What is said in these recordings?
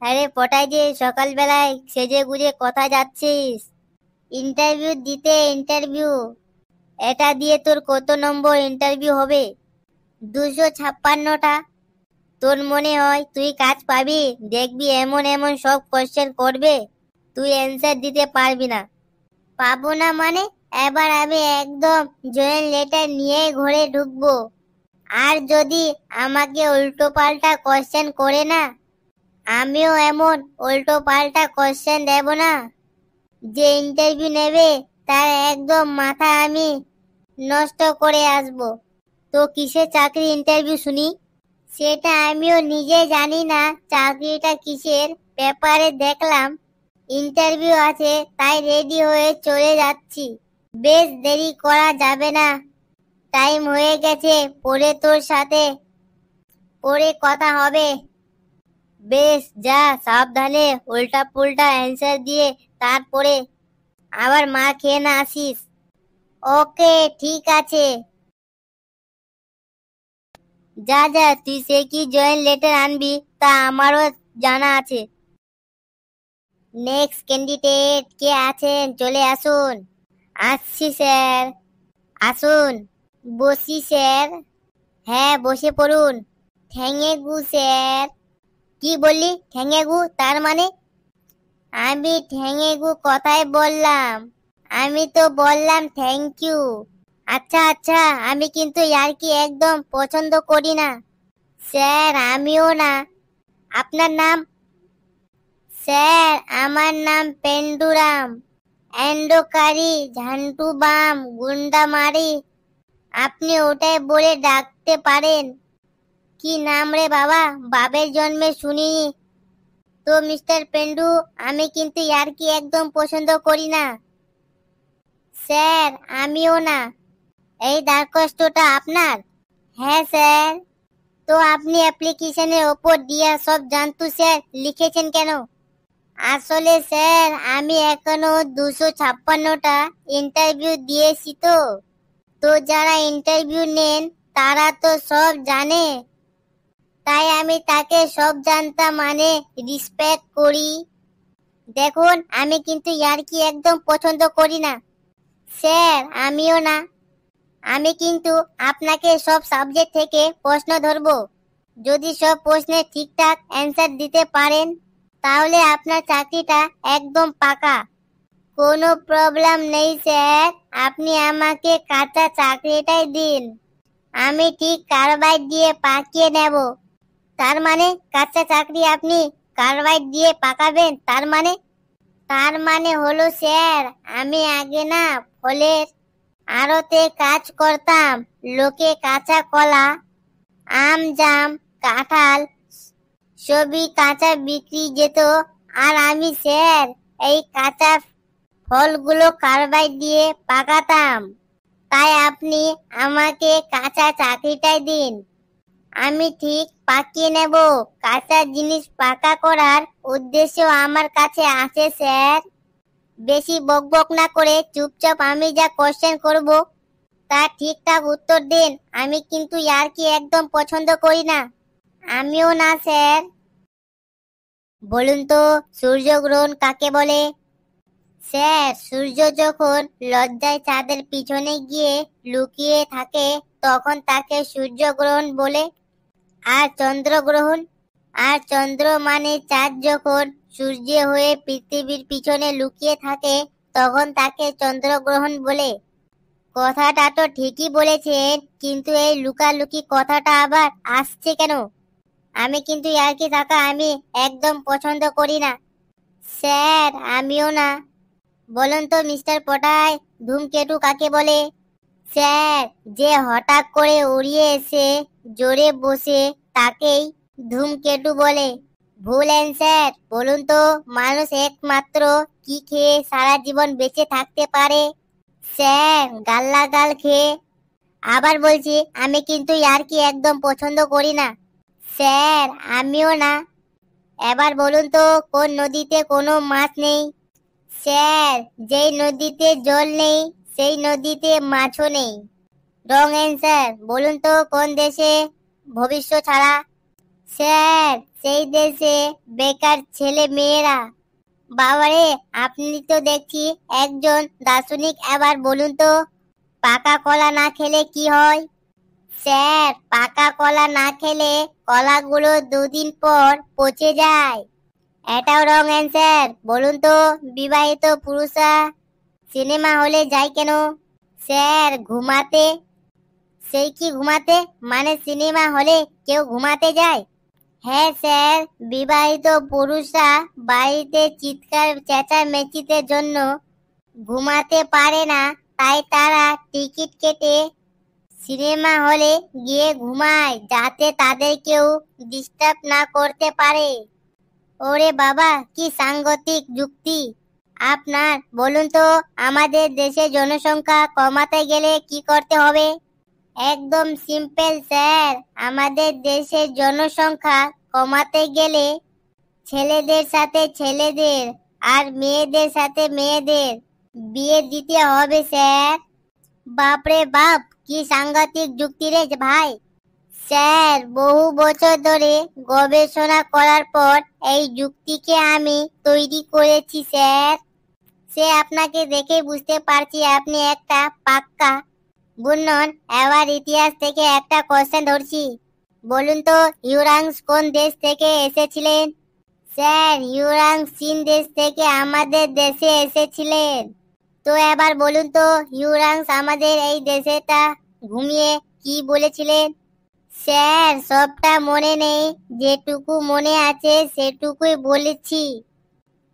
আরে পটাই যে সকালবেলায় সেজে গুজে কোথায় যাচ্ছিস? ইন্টারভিউ দিতে? ইন্টারভিউ? এটা দিয়ে তোর কত নম্বর ইন্টারভিউ হবে? 256টা। তোর মনে হয় তুই কাজ পাবি? দেখবি এমন এমন সব কোশ্চেন করবে, তুই অ্যান্সার দিতে পারবি না। পাবো না মানে? এবার আমি একদম জয়েন লেটার নিয়ে ঘরে ঢুকবো। আর যদি আমাকে উল্টো পাল্টা কোশ্চেন করে না, আমিও এমন উল্টো পাল্টা কোশ্চেন দেব না, যে ইন্টারভিউ নেবে তার একদম মাথা আমি নষ্ট করে আসবো। তো কিসের চাকরি ইন্টারভিউ শুনি? সেটা আমিও নিজে জানি না চাকরিটা কিসের। পেপারে দেখলাম ইন্টারভিউ আছে, তাই রেডি হয়ে চলে যাচ্ছি। বেশ দেরি করা যাবে না, টাইম হয়ে গেছে। পরে তোর সাথে পরে কথা হবে। বেশ, যা সাবধানে উল্টা পুল্টা অ্যান্সার দিয়ে তারপরে আবার মার খেয়ে না আসিস। ওকে, ঠিক আছে। যা যা, তুই সে কি জয়েন লেটার আনবি তা আমারও জানা আছে। নেক্সট ক্যান্ডিডেট কে আছেন? চলে আসুন। আসছি স্যার। আসুন। বসি স্যার। হ্যাঁ, বসে পড়ুন। Thank you sir. কি বললি থ্যাঙ্ক ইউ? তার মানে? আমি থ্যাঙ্ক ইউ কথাই বললাম। আমি তো বললাম থ্যাংক ইউ। আচ্ছা আচ্ছা, আমি কিন্তু ইয়ার্কি একদম পছন্দ করি না। স্যার, আমিও না। আপনার নাম? স্যার, আমার নাম পেন্ডুরাম। অ্যান্ডোকারি, ঝান্টু বাম, গুন্ডামারি, আপনি ওটাই বলে ডাকতে পারেন। কি নাম রে বাবা, বাবের জন্মে শুনিনি তো। মিস্টার পেন্ডু, আমি কিন্তু ইয়ার্কি একদম পছন্দ করি না। স্যার, আমিও না। এই দরখাস্তটা আপনার? হ্যাঁ স্যার। তো আপনি অ্যাপ্লিকেশনের ওপর দিয়া সব জানতু স্যার লিখেছেন কেন? আসলে স্যার, আমি এখনো 256টা ইন্টারভিউ দিয়েছি তো। তো যারা ইন্টারভিউ নেন তারা তো সব জানে, তাই আমি তাকে সব জানতা মানে রিসপেক্ট করি। দেখুন, আমি কিন্তু ইয়ার্কি একদম পছন্দ করি না। স্যার, আমিও না। আমি কিন্তু আপনাকে সব সাবজেক্ট থেকে প্রশ্ন ধরবো। যদি সব প্রশ্নের ঠিকঠাক অ্যান্সার দিতে পারেন তাহলে আপনার চাকরিটা একদম পাকা। কোনো প্রবলেম নেই স্যার, আপনি আমাকে কাঁচা চাকরিটাই দিন। আমি ঠিক কার্বাইড দিয়ে পাকিয়ে নেব। তার মানে কাঁচা চাকরি আপনি কার্বাইড দিয়ে পাকাবেন? তার মানে হলো স্যার, আমি আগে না ফলের আড়তে কাজ করতাম। লোকে কাঁচা কলা, আম, জাম, কাঁঠাল সবই কাঁচা বিক্রি যেত, আর আমি স্যার এই কাঁচা ফলগুলো কার্বাইড দিয়ে পাকাতাম। তাই আপনি আমাকে কাঁচা চাকরিটাই দিন, আমি ঠিক পাকিয়ে নেব। কাঁচা জিনিস পাকা করার উদ্দেশ্য আমার কাছে আছে স্যার। বেশি বকবক না করে চুপচাপ আমি যা কোশ্চেন করব তার ঠিকঠাক উত্তর দিন। আমি কিন্তু ইয়ার্কি একদম পছন্দ করি না। আমিও না স্যার। বলুন তো, সূর্যগ্রহণ কাকে বলে? স্যার, সূর্য যখন লজ্জায় চাঁদের পিছনে গিয়ে লুকিয়ে থাকে তখন তাকে সূর্যগ্রহণ বলে। আর চন্দ্রগ্রহণ? আর চন্দ্র মানে চাঁদ যখন সূর্য হয়ে পৃথিবীর পিছনে লুকিয়ে থাকে তখন তাকে চন্দ্রগ্রহণ বলে। কথাটা তো ঠিকই বলেছেন, কিন্তু এই লুকালুকি কথাটা আবার আসছে কেন? আমি কিন্তু ইয়ার্কি থাকা আমি একদম পছন্দ করি না। স্যার, আমিও না। বলুন তো মিস্টার পটাই, ধূমকেতু কাকে বলে? স্যার, যে হঠাৎ করে উড়িয়ে এসে জোরে বসে তাকেই ধূমকেতু বলে। ভুল অ্যান্সার। বলুন তো, মানুষ একমাত্র কি খেয়ে সারা জীবন বেঁচে থাকতে পারে? স্যার, গাল খেয়ে। আবার বলছি, আমি কিন্তু ইয়ার্কি একদম পছন্দ করি না। স্যার, আমিও না। এবার বলুন তো, কোন নদীতে কোনো মাছ নেই? স্যার, যেই নদীতে জল নেই সেই নদীতে মাছও নেই। Wrong answer. বলুন তো, কোন দেশে ভবিষ্য ছাড়া? স্যার, সেই দেশে বেকার ছেলে মেয়েরা। বাবারে, আপনি তো দেখছি একজন দার্শনিক। এবার বলুন তো, পাকা কলা না খেলে কি হয়? স্যার, পাকা কলা না খেলে কলাগুলো 2 দিন পর পচে যায়। এটাও রং অ্যান্সার। বলুন তো, বিবাহিত পুরুষরা সিনেমা হলে যায় কেন? স্যার, ঘুমাতে। সেই কি ঘুমাতে? মানে সিনেমা হলে কেউ ঘুমাতে যায়? হ্যাঁ স্যার, বিবাহিত পুরুষরা বাড়িতে চিৎকার চেঁচামেচিতে জন্য ঘুমাতে পারে না, তাই তারা টিকিট কেটে সিনেমা হলে গিয়ে ঘুমায়, যাতে তাদের কেউ ডিস্টার্ব না করতে পারে। ওরে বাবা, কি সাংঘাতিক যুক্তি আপনার! বলুন তো, আমাদের দেশে জনসংখ্যা কমাতে গেলে কি করতে হবে? একদম সিম্পল স্যার, আমাদের দেশের জনসংখ্যা কমাতে গেলে ছেলেদের সাথে ছেলেদের আর মেয়েদের সাথে মেয়েদের বিয়ে দিতে হবে স্যার। বাপরে বাপ, কি সাংঘাতিক যুক্তি রে ভাই! স্যার, বহু বছর ধরে গবেষণা করার পর এই যুক্তিকে আমি তৈরি করেছি স্যার। সে আপনাকে দেখে বুঝতে পারছি আপনি একটা পাক্কা বুনন। এবার ইতিহাস থেকে একটা কোশ্চেন ধরছি। বলুন তো, ইউরাংস কোন দেশ থেকে এসেছিলেন? স্যার, ইউরাংস চীন দেশ থেকে আমাদের দেশে এসেছিলেন। তো এবার বলুন তো, ইউরাংস আমাদের এই দেশেটা ঘুমিয়ে কি বলেছিলেন? স্যার, সবটা মনে নেই, যেটুকু মনে আছে সেটুকুই বলেছি।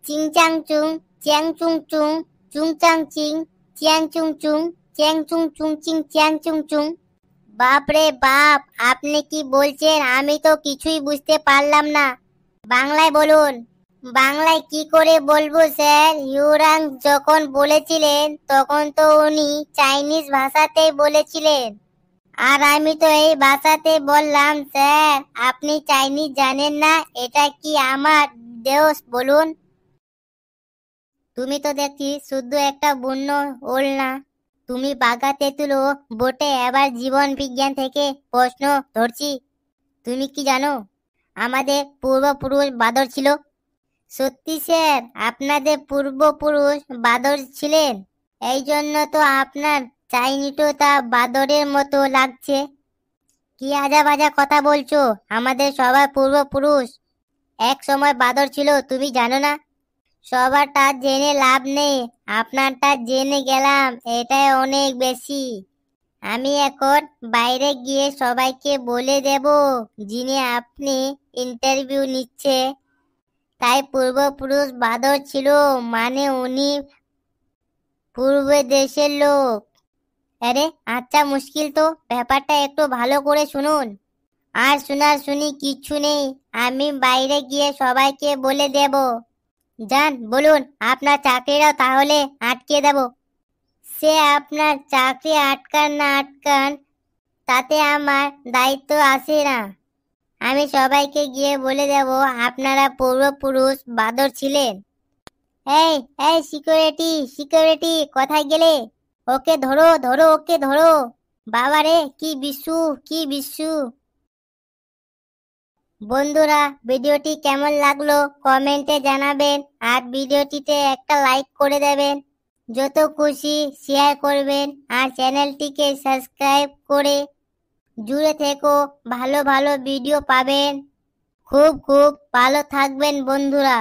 চিং চাং চুং, চ্যাং চুং চুং, চুং চাং চিং, চ্যাং চুং চুং, চ্যাং চুং চুং চিং, চ্যাং চুং চুং। বাপরে বাপ, আপনি কি বলছেন? আমি তো কিছুই বুঝতে পারলাম না। বাংলায় বলুন। বাংলায় কি করে বলবো স্যার? ইউরাং যখন বলেছিলেন তখন তো উনি চাইনিজ ভাষাতেই বলেছিলেন, আর আমি তো এই ভাষাতে বললাম স্যার। আপনি চাইনিজ জানেন না? এটা কি আমার দোষ বলুন? তুমি তো দেখছি শুধু একটা বন্য ওল না, তুমি বাঘা তেঁতুলও বটে। এবার জীবন বিজ্ঞান থেকে প্রশ্ন ধরছি। তুমি কি জানো আমাদের পূর্বপুরুষ বাদর ছিল? সত্যি স্যার, আপনাদের পূর্বপুরুষ বাদর ছিলেন? এই জন্য তো আপনার চাইনিটোটা বাদরের মতো লাগছে। কি আজা বাজা কথা বলছো? আমাদের সবার পূর্বপুরুষ এক সময় বাদর ছিল, তুমি জানো না? সবারটা জেনে লাভ নেই, আপনারটা জেনে গেলাম, এটাই অনেক বেশি। আমি এখন বাইরে গিয়ে সবাইকে বলে দেব যিনি আপনি ইন্টারভিউ নিচ্ছে তাই পূর্বপুরুষ বাদর ছিল, মানে উনি পূর্ব দেশের লোক। আরে আচ্ছা, মুশকিল তো, ব্যাপারটা একটু ভালো করে শুনুন। আর শোনার শুনি কিচ্ছু নেই, আমি বাইরে গিয়ে সবাইকে বলে দেব। যান, বলুন, আপনার চাকরিটাও তাহলে আটকে দেব। সে আপনার চাকরি আটকান না আটকান, তাতে আমার দায়িত্ব আসে না। আমি সবাইকে গিয়ে বলে দেব আপনারা পূর্বপুরুষ বাদর ছিলেন। এই এই সিকিউরিটি, সিকিউরিটি, কোথায় গেলে? ওকে ধরো, ধরো, ওকে ধরো। বাবারে, কি বিশু, কি বিশু! বন্ধুরা, ভিডিওটি কেমন লাগলো কমেন্টে জানাবেন, আর ভিডিওটিতে একটা লাইক করে দেবেন। যত খুশি শেয়ার করবেন, আর চ্যানেলটিকে সাবস্ক্রাইব করে জুড়ে থেকো, ভালো ভালো ভিডিও পাবেন। খুব খুব ভালো থাকবেন বন্ধুরা।